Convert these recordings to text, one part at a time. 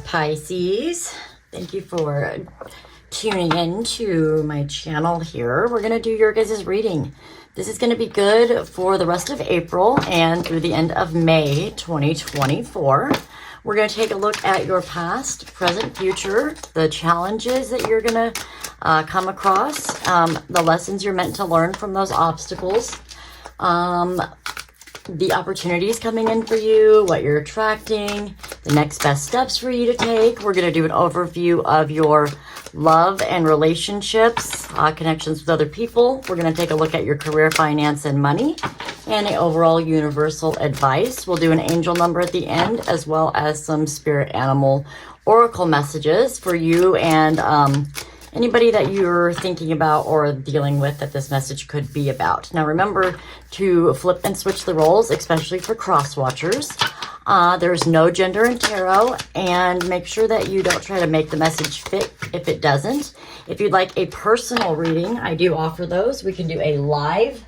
Pisces, thank you for tuning in to my channel here. We're going to do your guys' reading. This is going to be good for the rest of April and through the end of May 2024. We're going to take a look at your past, present, future, the challenges that you're going to come across, the lessons you're meant to learn from those obstacles, the opportunities coming in for you, what you're attracting, the next best steps for you to take. We're going to do an overview of your love and relationships, connections with other people. We're going to take a look at your career, finance, and money, and an overall universal advice. We'll do an angel number at the end, as well as some spirit animal oracle messages for you and anybody that you're thinking about or dealing with that this message could be about. Now remember to flip and switch the roles, especially for cross watchers. There's no gender in tarot, and make sure that you don't try to make the message fit if it doesn't. If you'd like a personal reading, I do offer those. We can do a live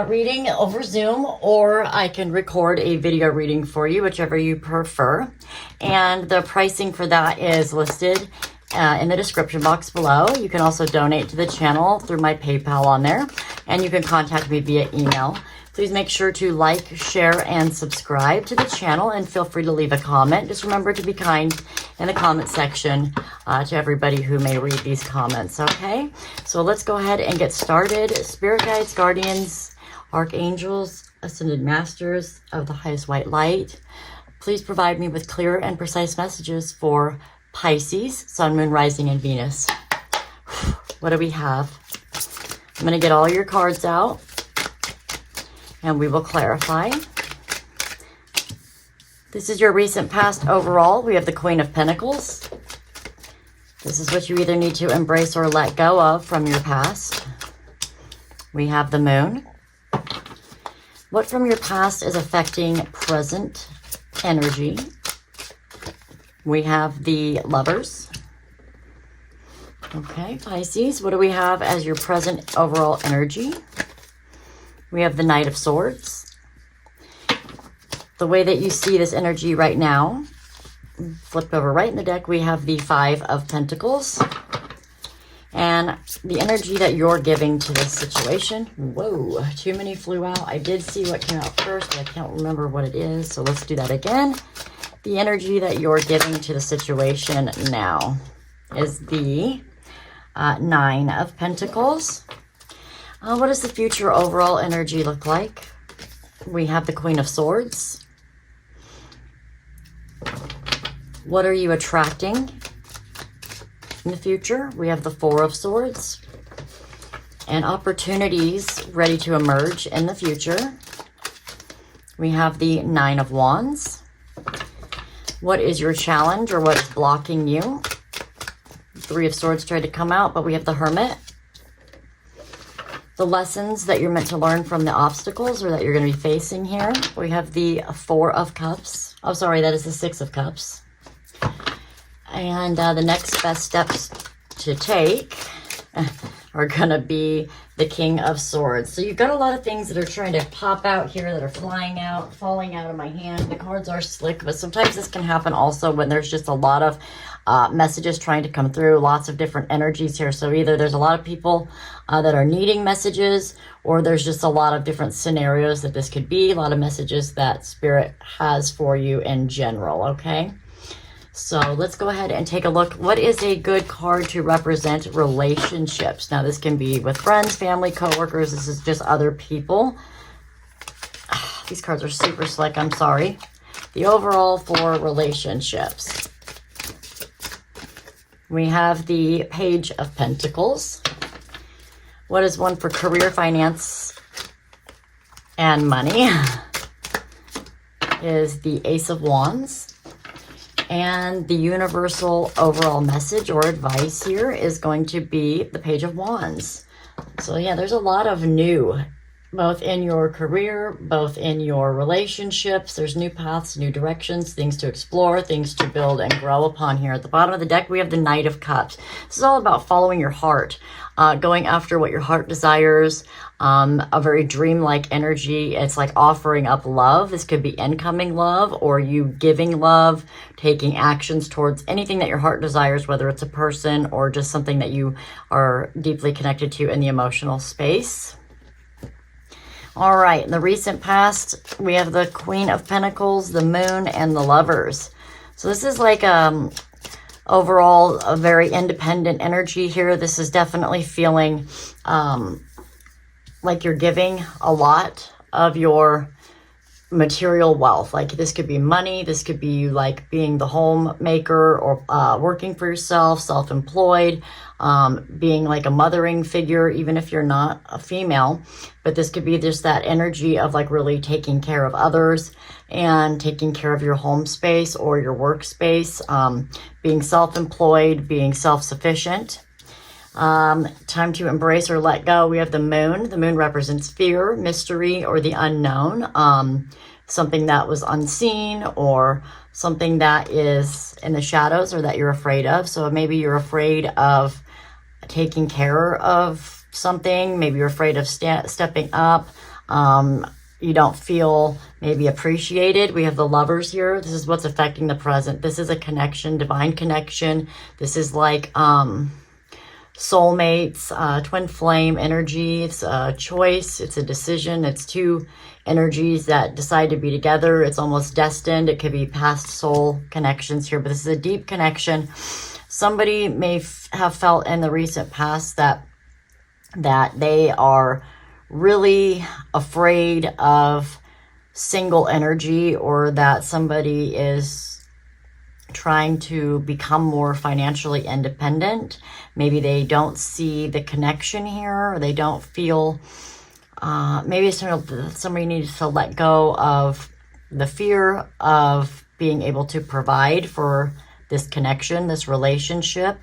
reading over Zoom, or I can record a video reading for you, whichever you prefer. And the pricing for that is listed in the description box below. You can also donate to the channel through my PayPal on there, and you can contact me via email. Please make sure to like, share, and subscribe to the channel, and feel free to leave a comment. Just remember to be kind in the comment section to everybody who may read these comments, okay? So let's go ahead and get started. Spirit guides, guardians, archangels, ascended masters of the highest white light, please provide me with clear and precise messages for Pisces, Sun, Moon, Rising, and Venus. What do we have? I'm going to get all your cards out, and we will clarify. This is your recent past overall. We have the Queen of Pentacles. This is what you either need to embrace or let go of from your past. We have the Moon. What from your past is affecting present energy? We have the Lovers. Okay, Pisces, what do we have as your present overall energy? We have the Knight of Swords. The way that you see this energy right now, flip over right in the deck, we have the Five of Pentacles. And the energy that you're giving to this situation. Whoa, too many flew out. I did see what came out first, but I can't remember what it is. So let's do that again. The energy that you're giving to the situation now is the Nine of Pentacles. What does the future overall energy look like? We have the Queen of Swords. What are you attracting in the future? We have the Four of Swords. And opportunities ready to emerge in the future. We have the Nine of Wands. What is your challenge, or what is blocking you? Three of Swords tried to come out, but we have the Hermit. The lessons that you're meant to learn from the obstacles, or that you're going to be facing here. We have the Four of Cups. Oh, sorry, that is the Six of Cups. And the next best steps to take are going to be the King of Swords. So you've got a lot of things that are trying to pop out here, that are flying out, falling out of my hand. The cards are slick, but sometimes this can happen also when there's just a lot of messages trying to come through, lots of different energies here. So either there's a lot of people that are needing messages, or there's just a lot of different scenarios that this could be, a lot of messages that Spirit has for you in general, okay? So let's go ahead and take a look. What is a good card to represent relationships? Now, this can be with friends, family, coworkers. This is just other people. These cards are super slick. I'm sorry. The overall for relationships. We have the Page of Pentacles. What is one for career, finance, and money? Is the Ace of Wands. And the universal overall message or advice here is going to be the Page of Wands. So yeah, there's a lot of new both in your career, both in your relationships. There's new paths, new directions, things to explore, things to build and grow upon here. At the bottom of the deck, we have the Knight of Cups. This is all about following your heart, going after what your heart desires, a very dreamlike energy. It's like offering up love. This could be incoming love or you giving love, taking actions towards anything that your heart desires, whether it's a person or just something that you are deeply connected to in the emotional space. All right, in the recent past, we have the Queen of Pentacles, the Moon, and the Lovers. So this is like overall a very independent energy here. This is definitely feeling like you're giving a lot of your material wealth. Like this could be money, this could be like being the homemaker or working for yourself, self-employed, being like a mothering figure, even if you're not a female. But this could be just that energy of like really taking care of others and taking care of your home space or your workspace, being self-employed, being self-sufficient. Time to embrace or let go. We have the Moon. The Moon represents fear, mystery, or the unknown. Something that was unseen or something that is in the shadows or that you're afraid of. So maybe you're afraid of taking care of something. Maybe you're afraid of stepping up. You don't feel maybe appreciated. We have the Lovers here. This is what's affecting the present. This is a connection, divine connection. This is like soulmates, twin flame energy. It's a choice. It's a decision. It's two energies that decide to be together. It's almost destined. It could be past soul connections here, but this is a deep connection. Somebody may have felt in the recent past that they are really afraid of single energy, or that somebody is trying to become more financially independent. Maybe they don't see the connection here, or they don't feel, maybe somebody needs to let go of the fear of being able to provide for this connection, this relationship.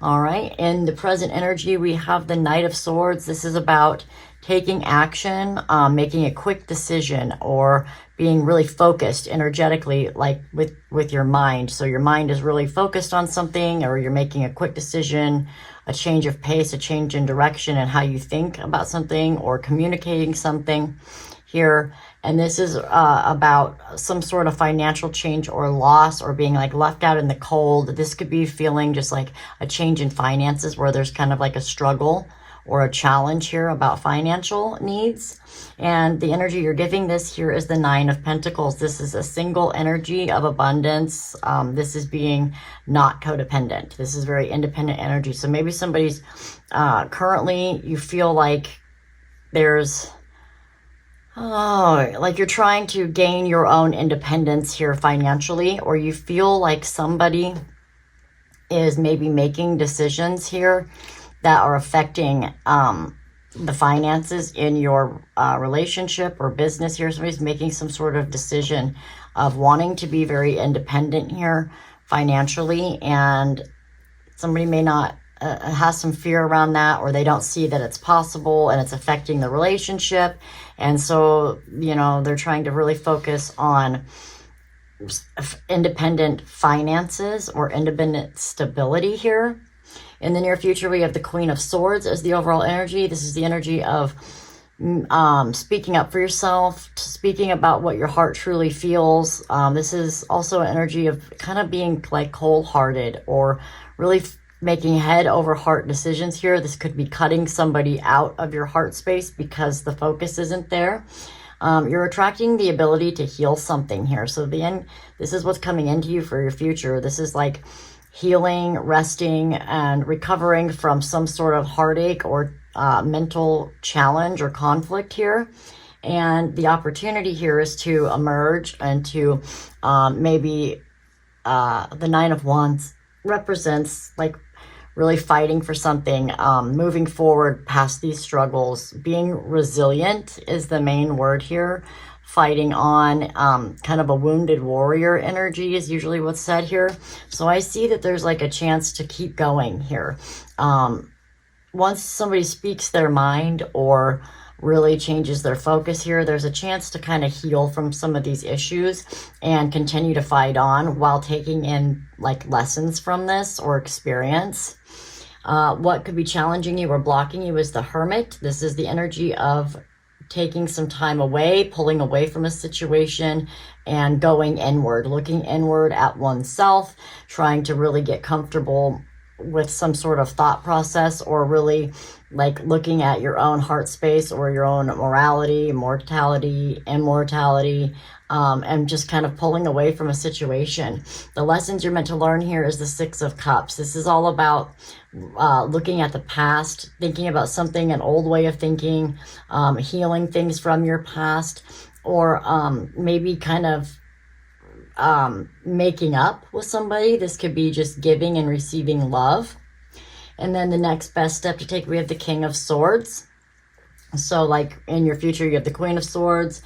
All right, in the present energy, we have the Knight of Swords. This is about taking action, making a quick decision, or being really focused energetically, like with your mind. So your mind is really focused on something, or you're making a quick decision, a change of pace, a change in direction and how you think about something, or communicating something here. And this is about some sort of financial change or loss, or being like left out in the cold. This could be feeling just like a change in finances, where there's kind of like a struggle or a challenge here about financial needs. And the energy you're giving this here is the Nine of Pentacles. This is a single energy of abundance. This is being not codependent. This is very independent energy. So maybe somebody's currently, you feel like there's like you're trying to gain your own independence here financially, or you feel like somebody is maybe making decisions here that are affecting the finances in your relationship or business here. Somebody's making some sort of decision of wanting to be very independent here financially, and somebody may not has some fear around that, or they don't see that it's possible and it's affecting the relationship. And so, you know, they're trying to really focus on independent finances or independent stability here. In the near future, we have the Queen of Swords as the overall energy. This is the energy of speaking up for yourself, speaking about what your heart truly feels. This is also an energy of kind of being like cold-hearted, or really making head over heart decisions here. This could be cutting somebody out of your heart space because the focus isn't there. You're attracting the ability to heal something here. So this is what's coming into you for your future. This is like healing, resting, and recovering from some sort of heartache or mental challenge or conflict here. And the opportunity here is to emerge and to maybe the Nine of Wands represents like really fighting for something, moving forward past these struggles. Being resilient is the main word here. Fighting on, kind of a wounded warrior energy is usually what's said here. So I see that there's like a chance to keep going here. Once somebody speaks their mind or really changes their focus here. There's a chance to kind of heal from some of these issues and continue to fight on while taking in like lessons from this or experience. What could be challenging you or blocking you is the Hermit. This is the energy of taking some time away, pulling away from a situation and going inward, looking inward at oneself, trying to really get comfortable with some sort of thought process, or really like looking at your own heart space or your own morality, mortality, immortality, and just kind of pulling away from a situation. The lessons you're meant to learn here is the Six of Cups. This is all about looking at the past, thinking about something, an old way of thinking, healing things from your past, or maybe kind of making up with somebody. This could be just giving and receiving love. And then the next best step to take, we have the King of Swords. So like in your future, you have the Queen of Swords.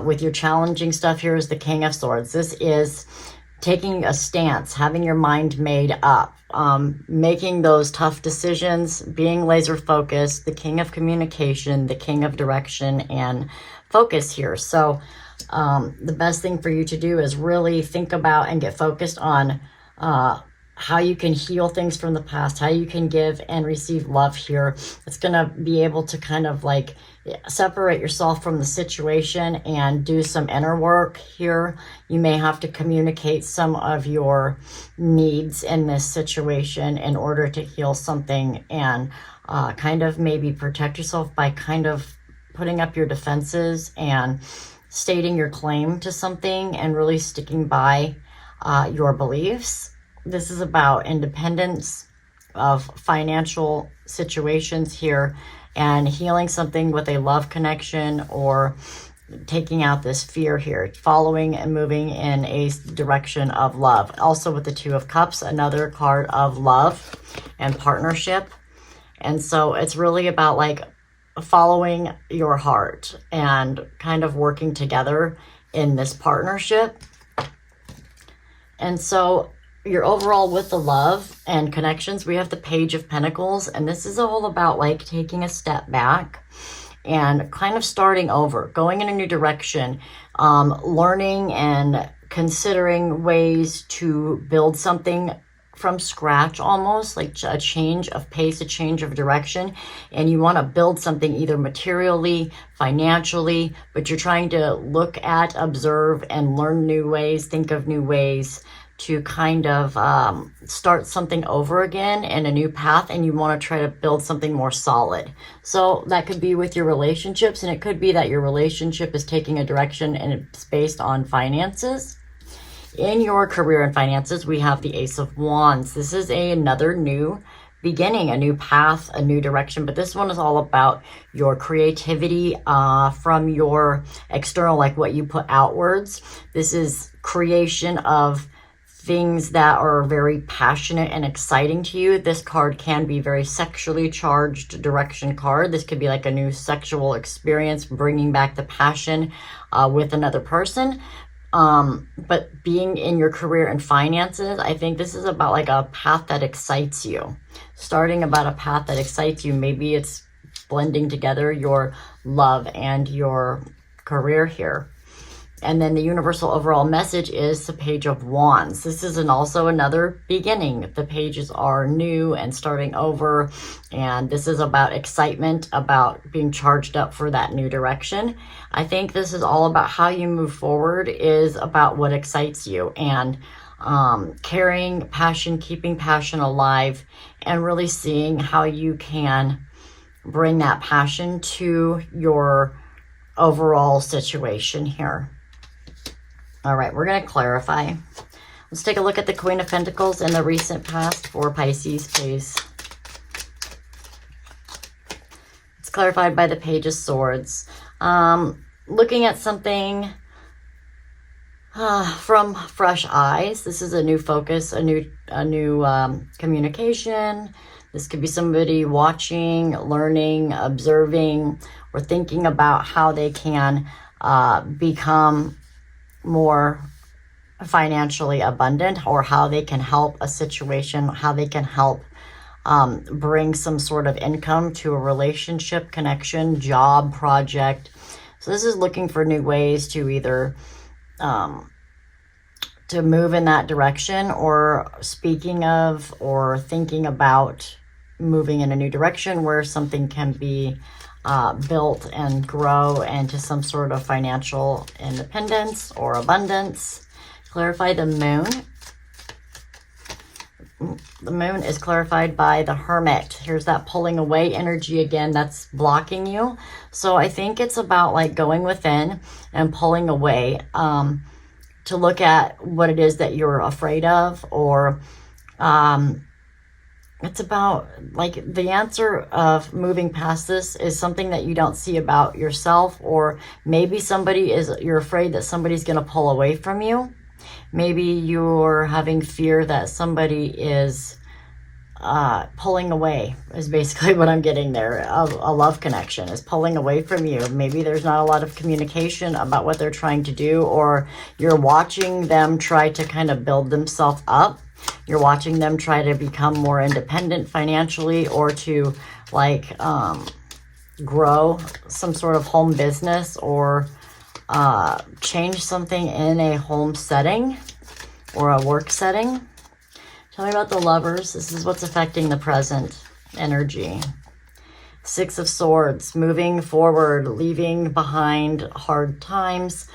With your challenging stuff, here is the King of Swords. This is taking a stance, having your mind made up, making those tough decisions, being laser focused, the King of Communication, the King of Direction and focus here. So the best thing for you to do is really think about and get focused on how you can heal things from the past, how you can give and receive love here. It's going to be able to kind of like separate yourself from the situation and do some inner work here. You may have to communicate some of your needs in this situation in order to heal something, and kind of maybe protect yourself by kind of putting up your defenses and stating your claim to something and really sticking by your beliefs. This is about independence of financial situations here and healing something with a love connection, or taking out this fear here, following and moving in a direction of love. Also with the Two of Cups, another card of love and partnership. And so it's really about like following your heart and kind of working together in this partnership. And so your overall with the love and connections, we have the Page of Pentacles, and this is all about like taking a step back and kind of starting over, going in a new direction, learning and considering ways to build something from scratch, almost like a change of pace, a change of direction. And you want to build something either materially, financially, but you're trying to look at, observe, and learn new ways, think of new ways to kind of start something over again in a new path, and you want to try to build something more solid. So that could be with your relationships, and it could be that your relationship is taking a direction and it's based on finances. In your career and finances, we have the Ace of Wands. This is another new beginning, a new path, a new direction, but this one is all about your creativity from your external, like what you put outwards. This is creation of things that are very passionate and exciting to you. This card can be very sexually charged direction card. This could be like a new sexual experience, bringing back the passion with another person. But being in your career and finances, I think this is about like a path that excites you. Starting about a path that excites you. Maybe it's blending together your love and your career here. And then the universal overall message is the Page of Wands. This is also another beginning. The pages are new and starting over. And this is about excitement, about being charged up for that new direction. I think this is all about how you move forward, is about what excites you, and carrying passion, keeping passion alive, and really seeing how you can bring that passion to your overall situation here. All right, we're going to clarify. Let's take a look at the Queen of Pentacles in the recent past for Pisces, please. It's clarified by the Page of Swords. Looking at something from fresh eyes. This is a new focus, a new communication. This could be somebody watching, learning, observing, or thinking about how they can become more financially abundant, or how they can help a situation, how they can help bring some sort of income to a relationship, connection, job, project. So this is looking for new ways to either to move in that direction, or speaking of or thinking about moving in a new direction where something can be built and grow into some sort of financial independence or abundance. Clarify the moon. The moon is clarified by the Hermit. Here's that pulling away energy again that's blocking you. So I think it's about like going within and pulling away to look at what it is that you're afraid of, or it's about like the answer of moving past this is something that you don't see about yourself, or maybe you're afraid that somebody's going to pull away from you. Maybe you're having fear that somebody is pulling away, is basically what I'm getting there. A love connection is pulling away from you. Maybe there's not a lot of communication about what they're trying to do, or you're watching them try to kind of build themselves up. You're watching them try to become more independent financially, or to like grow some sort of home business, or change something in a home setting or a work setting. Tell me about the Lovers. This is what's affecting the present energy. Six of Swords, moving forward, leaving behind hard times.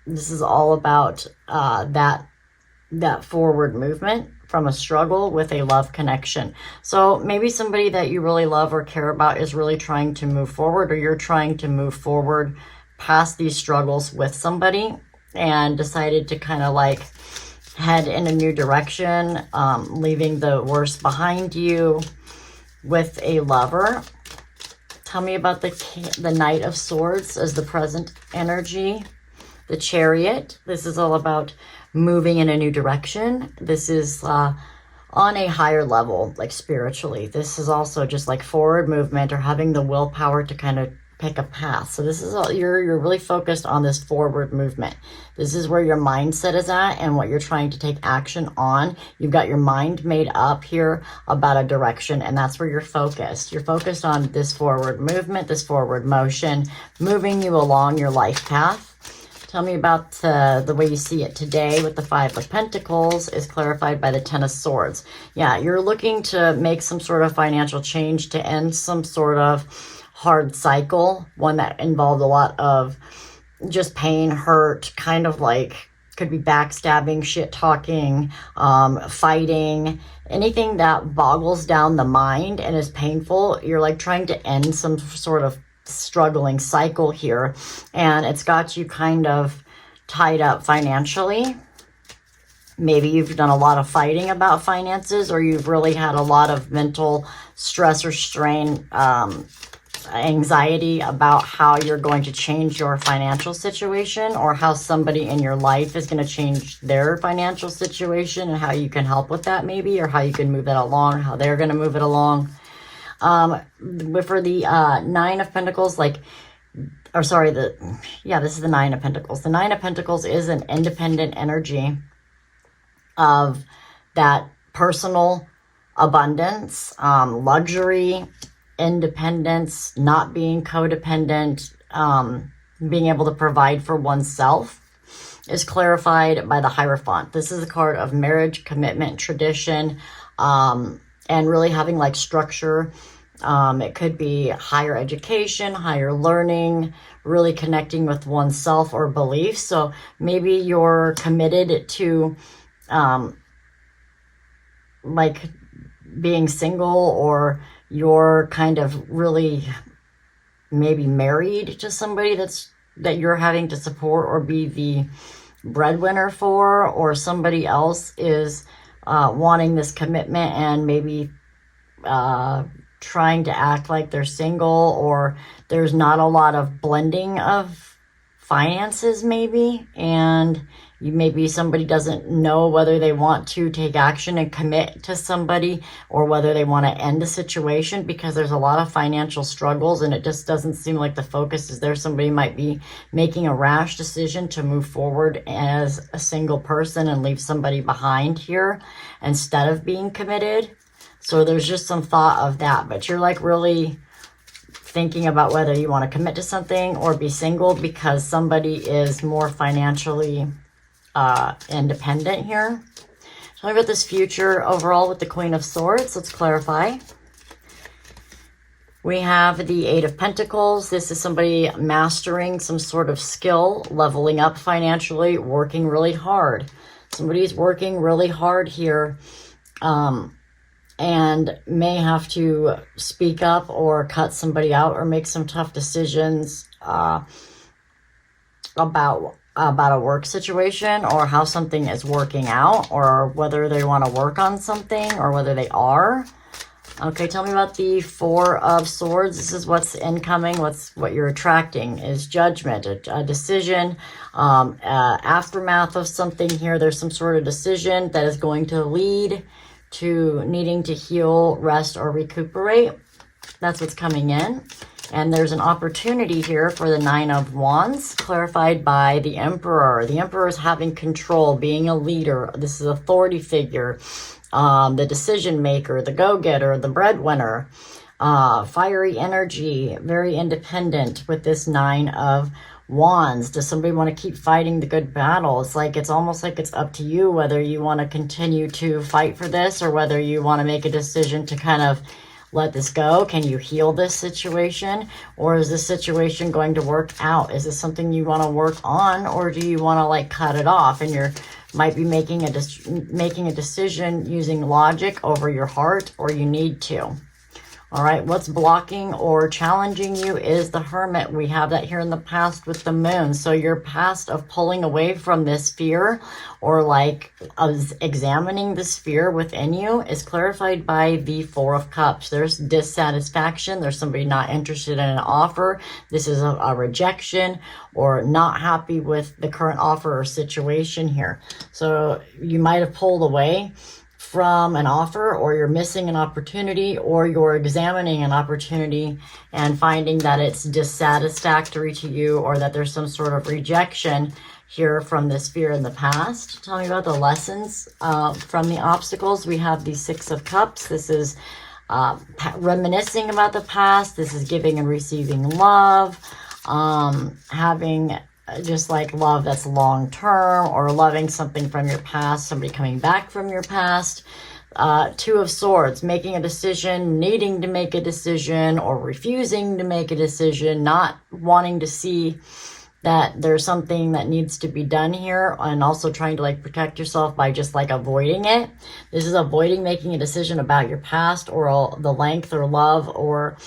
This is all about that forward movement from a struggle with a love connection. So maybe somebody that you really love or care about is really trying to move forward, or you're trying to move forward past these struggles with somebody and decided to kind of like head in a new direction, leaving the worst behind you with a lover. Tell me about the Knight of Swords as the present energy. The Chariot. This is all about moving in a new direction. This is on a higher level, like spiritually. This is also just like forward movement, or having the willpower to kind of pick a path. So this is all, you're really focused on this forward movement. This is where your mindset is at and what you're trying to take action on. You've got your mind made up here about a direction, and that's where you're focused. You're focused on this forward movement, this forward motion, moving you along your life path. Tell me about the way you see it today with the Five of Pentacles is clarified by the Ten of Swords. Yeah, you're looking to make some sort of financial change to end some sort of hard cycle, one that involved a lot of just pain, hurt, kind of like could be backstabbing, shit talking, fighting, anything that boggles down the mind and is painful. You're like trying to end some sort of struggling cycle here, and it's got you kind of tied up financially. Maybe you've done a lot of fighting about finances, or you've really had a lot of mental stress or strain, anxiety about how you're going to change your financial situation, or how somebody in your life is going to change their financial situation, and how you can help with that maybe, or how you can move that along, how they're going to move it along. For the Nine of Pentacles, this is the Nine of Pentacles. The Nine of Pentacles is an independent energy of that personal abundance, luxury, independence, not being codependent, being able to provide for oneself, is clarified by the Hierophant. This is a card of marriage, commitment, tradition, and really having like structure. It could be higher education, higher learning, really connecting with oneself or beliefs. So maybe you're committed to like being single, or you're kind of really maybe married to somebody that you're having to support or be the breadwinner for, or somebody else is wanting this commitment and maybe trying to act like they're single, or there's not a lot of blending of finances maybe, and maybe somebody doesn't know whether they want to take action and commit to somebody, or whether they want to end a situation, because there's a lot of financial struggles and it just doesn't seem like the focus is there. Somebody might be making a rash decision to move forward as a single person and leave somebody behind here instead of being committed. So there's just some thought of that, but you're like really thinking about whether you want to commit to something or be single because somebody is more financially independent here. Tell me about this future overall with the Queen of Swords. Let's clarify. We have the Eight of Pentacles. This is somebody mastering some sort of skill, leveling up financially, working really hard. Somebody's working really hard here and may have to speak up or cut somebody out or make some tough decisions about a work situation or how something is working out or whether they want to work on something or whether they are. Okay, tell me about the Four of Swords. This is what's incoming, what you're attracting is judgment, a decision, aftermath of something here. There's some sort of decision that is going to lead to needing to heal, rest, or recuperate. That's what's coming in. And there's an opportunity here for the Nine of Wands, clarified by the Emperor. The Emperor is having control, being a leader. This is an authority figure. The decision maker, the go-getter, the breadwinner, fiery energy, very independent with this Nine of Wands. Does somebody want to keep fighting the good battle? It's almost like it's up to you whether you want to continue to fight for this or whether you want to make a decision to kind of let this go. Can you heal this situation? Or is this situation going to work out? Is this something you want to work on, or do you want to like cut it off and you're might be making a decision using logic over your heart, or you need to. All right, what's blocking or challenging you is the Hermit. We have that here in the past with the Moon. So your past of pulling away from this fear or like examining this fear within you is clarified by the Four of Cups. There's dissatisfaction. There's somebody not interested in an offer. This is a rejection or not happy with the current offer or situation here. So you might have pulled away from an offer, or you're missing an opportunity, or you're examining an opportunity and finding that it's dissatisfactory to you, or that there's some sort of rejection here from this fear in the past. Tell me about the lessons from the obstacles. We have the Six of Cups. This is reminiscing about the past. This is giving and receiving love, having just like love that's long term, or loving something from your past, somebody coming back from your past. Two of Swords, making a decision, needing to make a decision, or refusing to make a decision, not wanting to see that there's something that needs to be done here, and also trying to like protect yourself by just like avoiding it. This is avoiding making a decision about your past, or the length or love or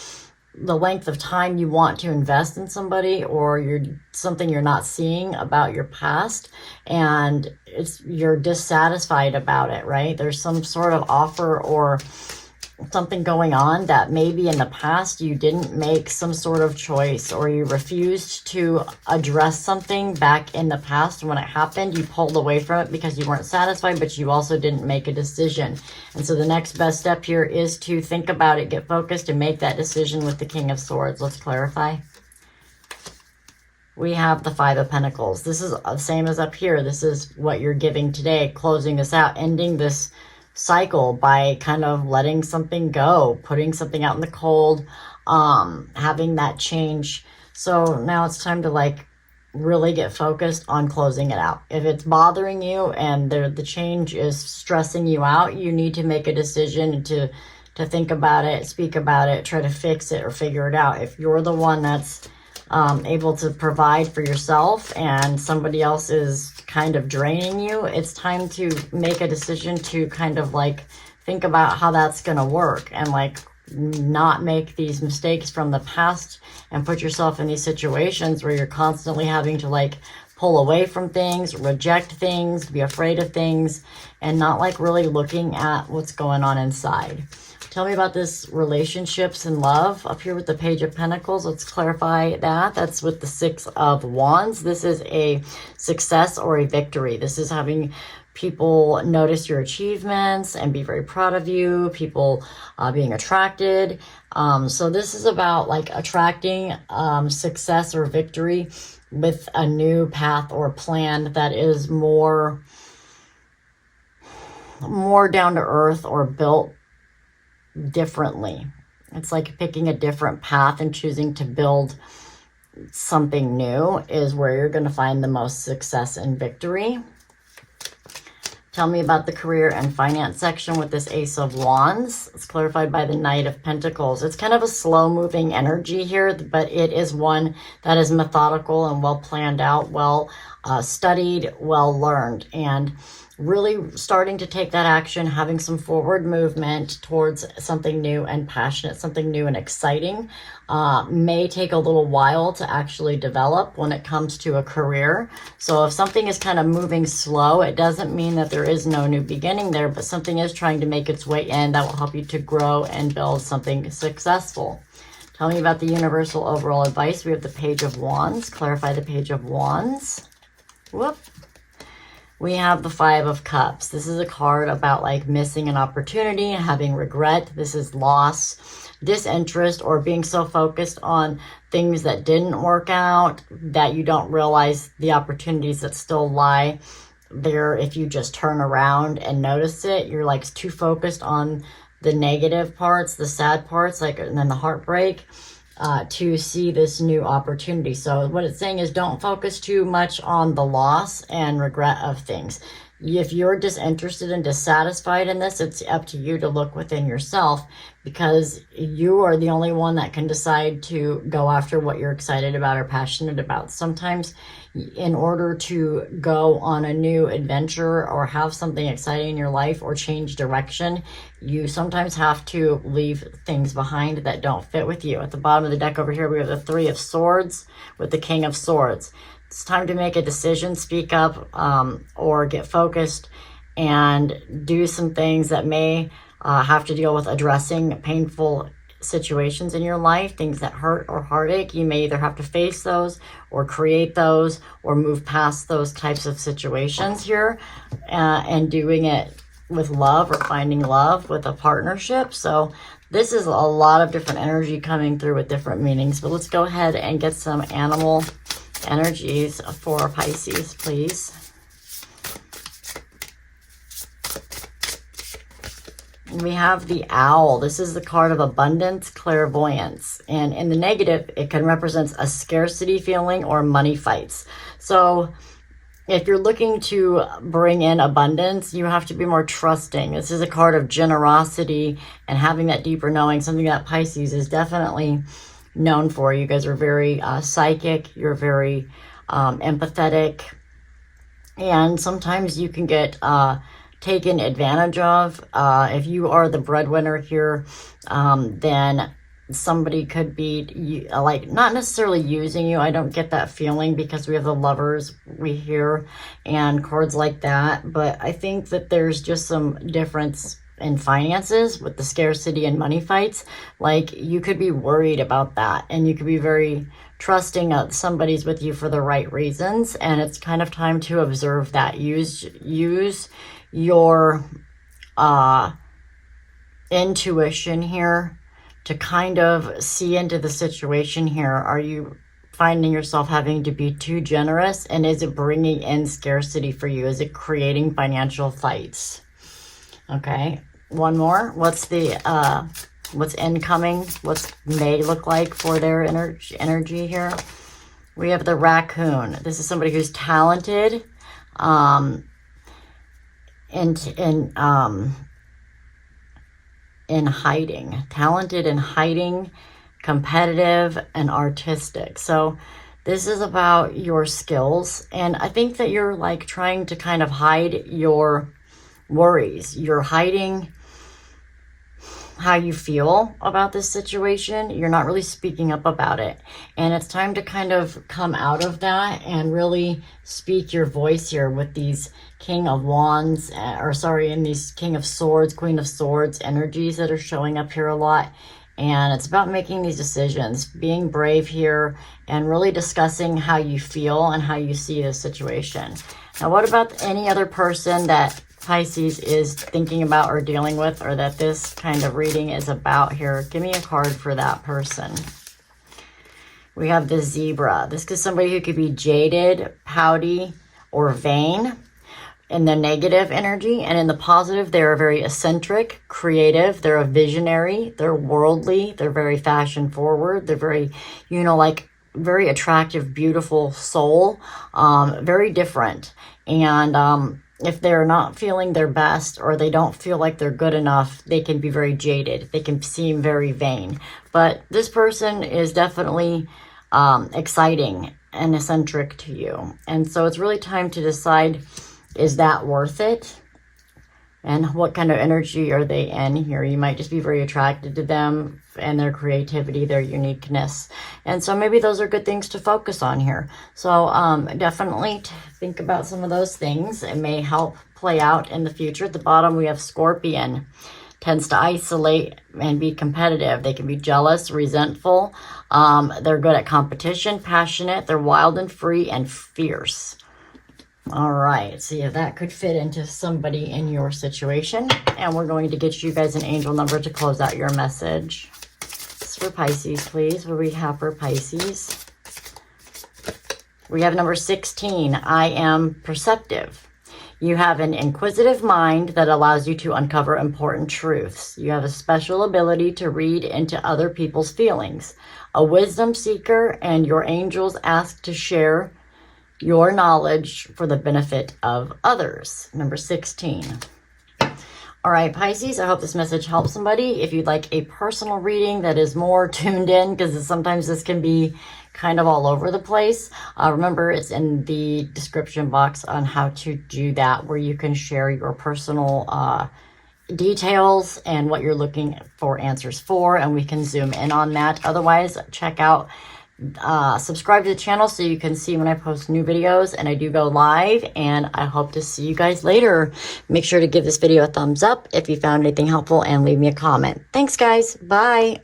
the length of time you want to invest in somebody, or something you're not seeing about your past, and you're dissatisfied about it, right? There's some sort of offer or something going on that maybe in the past you didn't make some sort of choice, or you refused to address something back in the past. When it happened, you pulled away from it because you weren't satisfied, but you also didn't make a decision. And so the next best step here is to think about it, get focused, and make that decision with the King of Swords. Let's clarify. We have the Five of Pentacles. This is the same as up here. This is what you're giving today, closing this out, ending this cycle by kind of letting something go, putting something out in the cold, having that change. So now it's time to like really get focused on closing it out. If it's bothering you and the change is stressing you out, you need to make a decision to think about it, speak about it, try to fix it or figure it out. If you're the one that's able to provide for yourself and somebody else is kind of draining you, it's time to make a decision to kind of like think about how that's going to work, and like not make these mistakes from the past and put yourself in these situations where you're constantly having to like pull away from things, reject things, be afraid of things, and not like really looking at what's going on inside. Tell me about this relationships and love up here with the Page of Pentacles. Let's clarify that. That's with the Six of Wands. This is a success or a victory. This is having people notice your achievements and be very proud of you, people being attracted. So this is about like attracting success or victory with a new path or plan that is more down to earth or built differently. It's like picking a different path and choosing to build something new is where you're going to find the most success and victory. Tell me about the career and finance section with this Ace of Wands. It's clarified by the Knight of Pentacles. It's kind of a slow-moving energy here, but it is one that is methodical and well planned out, well studied, well learned, and really starting to take that action, having some forward movement towards something new and passionate, something new and exciting. May take a little while to actually develop when it comes to a career. So if something is kind of moving slow, it doesn't mean that there is no new beginning there, but something is trying to make its way in that will help you to grow and build something successful. Tell me about the universal overall advice. We have the Page of Wands. Clarify the Page of Wands. Whoop. We have the Five of Cups. This is a card about like missing an opportunity and having regret. This is loss, disinterest, or being so focused on things that didn't work out that you don't realize the opportunities that still lie there. If you just turn around and notice it, you're like too focused on the negative parts, the sad parts, like, and then the heartbreak, to see this new opportunity. So what it's saying is don't focus too much on the loss and regret of things. If you're disinterested and dissatisfied in this, it's up to you to look within yourself, because you are the only one that can decide to go after what you're excited about or passionate about. Sometimes in order to go on a new adventure or have something exciting in your life or change direction, you sometimes have to leave things behind that don't fit with you. At the bottom of the deck over here, we have the Three of Swords with the King of Swords. It's time to make a decision, speak up, or get focused and do some things that may have to deal with addressing painful situations in your life, things that hurt or heartache. You may either have to face those or create those or move past those types of situations here, and doing it with love or finding love with a partnership. So this is a lot of different energy coming through with different meanings, but let's go ahead and get some animal energies for Pisces, please. We have the Owl. This is the card of abundance, clairvoyance. And in the negative, it can represent a scarcity feeling or money fights. So if you're looking to bring in abundance, you have to be more trusting. This is a card of generosity and having that deeper knowing, something that Pisces is definitely known for. You guys are very psychic. You're very empathetic. And sometimes you can get taken advantage of. If you are the breadwinner here, then somebody could be like not necessarily using you. I don't get that feeling because we have the Lovers we hear and cards like that. But I think that there's just some difference in finances with the scarcity and money fights. Like you could be worried about that, and you could be very trusting that somebody's with you for the right reasons, and it's kind of time to observe that. Use your intuition here to kind of see into the situation here. Are you finding yourself having to be too generous, and is it bringing in scarcity for you? Is it creating financial fights? Okay, one more. What's the what's incoming? What's May look like for their energy here? We have the Raccoon. This is somebody who's talented, in hiding, talented in hiding, competitive and artistic. So this is about your skills, and I think that you're like trying to kind of hide your worries. You're hiding how you feel about this situation. You're not really speaking up about it. And it's time to kind of come out of that and really speak your voice here with these King of Wands, and these King of Swords, Queen of Swords energies that are showing up here a lot. And it's about making these decisions, being brave here, and really discussing how you feel and how you see the situation. Now, what about any other person that Pisces is thinking about or dealing with, or that this kind of reading is about here? Give me a card for that person. We have the Zebra. This is somebody who could be jaded, pouty, or vain. in the negative energy, and in the positive, they're very eccentric, creative, they're a visionary, they're worldly, they're very fashion forward, they're very, you know, like very attractive, beautiful soul, very different. And if they're not feeling their best or they don't feel like they're good enough, they can be very jaded. They can seem very vain. But this person is definitely exciting and eccentric to you. And so it's really time to decide, is that worth it? And what kind of energy are they in here? You might just be very attracted to them and their creativity, their uniqueness. And so maybe those are good things to focus on here. So definitely think about some of those things. It may help play out in the future. At the bottom, we have Scorpion. Tends to isolate and be competitive. They can be jealous, resentful. They're good at competition, passionate. They're wild and free and fierce. All right, see if that could fit into somebody in your situation. And we're going to get you guys an angel number to close out your message. This is for Pisces, please. What do we have for Pisces? We have number 16. I am perceptive. You have an inquisitive mind that allows you to uncover important truths. You have a special ability to read into other people's feelings. A wisdom seeker, and your angels ask to share your knowledge for the benefit of others. Number 16. All right, Pisces, I hope this message helps somebody. If you'd like a personal reading that is more tuned in, because sometimes this can be kind of all over the place, remember it's in the description box on how to do that, where you can share your personal details and what you're looking for answers for, and we can zoom in on that. Otherwise, check out subscribe to the channel so you can see when I post new videos, and I do go live, and I hope to see you guys later. Make sure to give this video a thumbs up if you found anything helpful and leave me a comment. Thanks, guys. Bye.